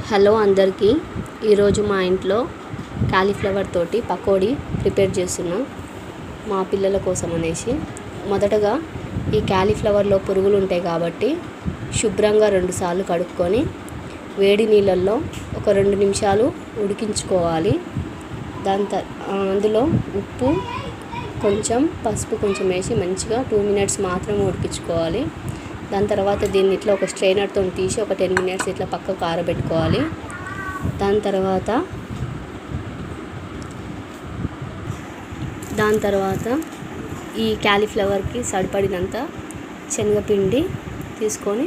Hello అందరికీ, ఈరోజు మా ఇంట్లో కాలీఫ్లవర్ తోటి పకోడీ ప్రిపేర్ చేస్తున్నాం మా పిల్లల కోసం అనేసి. మొదటగా ఈ కాలీఫ్లవర్లో పురుగులు ఉంటాయి కాబట్టి శుభ్రంగా 2 సార్లు కడుక్కొని వేడి నీళ్ళల్లో ఒక 2 నిమిషాలు ఉడికించుకోవాలి. అందులో ఉప్పు కొంచెం, పసుపు కొంచెం వేసి మంచిగా 2 మినిట్స్ మాత్రం ఉడికించుకోవాలి. దాని తర్వాత దీన్ని ఇట్లా ఒక స్ట్రైనర్తో తీసి ఒక 10 మినిట్స్ ఇట్లా పక్కకు ఆరబెట్టుకోవాలి. దాని తర్వాత ఈ కాలీఫ్లవర్కి సరిపడినంత శనగపిండి తీసుకొని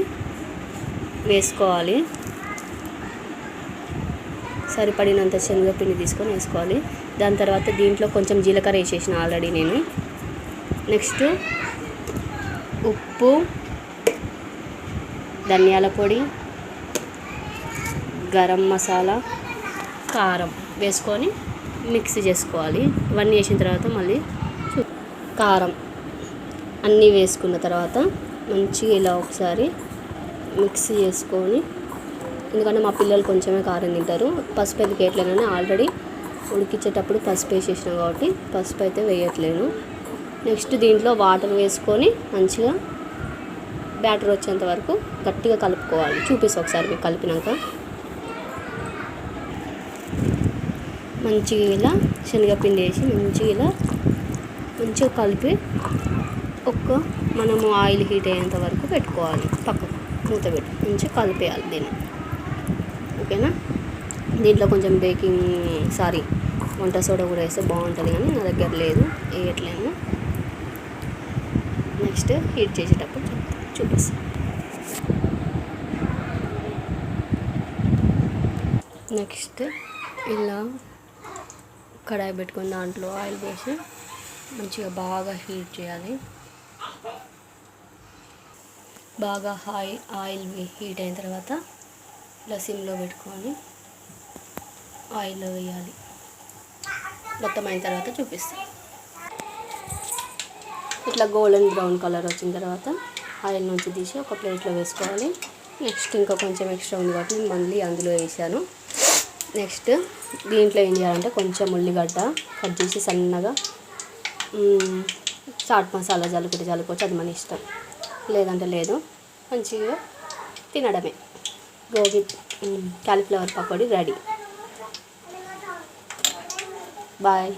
వేసుకోవాలి. దాని తర్వాత దీంట్లో కొంచెం జీలకర్ర వేసేసిన ఆల్రెడీ నేను. నెక్స్ట్ ఉప్పు, ధనియాల పొడి, గరం మసాలా, కారం వేసుకొని మిక్స్ చేసుకోవాలి. ఇవన్నీ వేసిన తర్వాత మళ్ళీ కారం అన్నీ వేసుకున్న తర్వాత మంచిగా ఇలా ఒకసారి మిక్స్ చేసుకొని, ఎందుకంటే మా పిల్లలు కొంచెమే కారం తింటారు. పసుపు ఎందుకు వేయట్లేనని ఆల్రెడీ ఉడికించేటప్పుడు పసుపు వేసేసిన కాబట్టి పసుపు అయితే వేయట్లేను. నెక్స్ట్ దీంట్లో వాటర్ వేసుకొని మంచిగా బ్యాటర్ వచ్చేంత వరకు గట్టిగా కలుపుకోవాలి. చూపిస్తా ఒకసారి మీకు కలిపినాక. మంచిగా ఇలా శనగపిండి వేసి మంచిగా కలిపి మనము ఆయిల్ హీట్ అయ్యేంత వరకు పెట్టుకోవాలి. పక్కకు మూత పెట్టి మంచిగా కలిపేయాలి దీన్ని. ఓకేనా? దీంట్లో కొంచెం వంట సోడా కూడా వేస్తే బాగుంటుంది, కానీ నా దగ్గర లేదు, వేయట్లేము. నెక్స్ట్ హీట్ చేసేటప్పుడు చూపిస్తాను. నెక్స్ట్ ఇలా కడాయి పెట్టుకుని దాంట్లో ఆయిల్ పోసి మంచిగా బాగా హీట్ చేయాలి. బాగా ఆయిల్ హీట్ అయిన తర్వాత ఇలా సిమ్లో పెట్టుకొని ఆయిల్లో వేయాలి. మొత్తం అయిన తర్వాత చూపిస్తాను. ఇట్లా గోల్డెన్ బ్రౌన్ కలర్ వచ్చిన తర్వాత ఆయిల్ నుంచి తీసి ఒక ప్లేట్లో వేసుకోవాలి. నెక్స్ట్ ఇంకా కొంచెం ఎక్స్ట్రా ఉంది కాబట్టి నేను మళ్ళీ అందులో వేసాను. నెక్స్ట్ దీంట్లో ఏం చేయాలంటే కొంచెం ఉల్లిగడ్డ కట్ చేసి సన్నగా, చాట్ మసాలా జల్లుకోవచ్చు, అది మన ఇష్టం, లేదంటే లేదు. మంచిగా తినడమే. Cauliflower pakodi ready. బాయ్.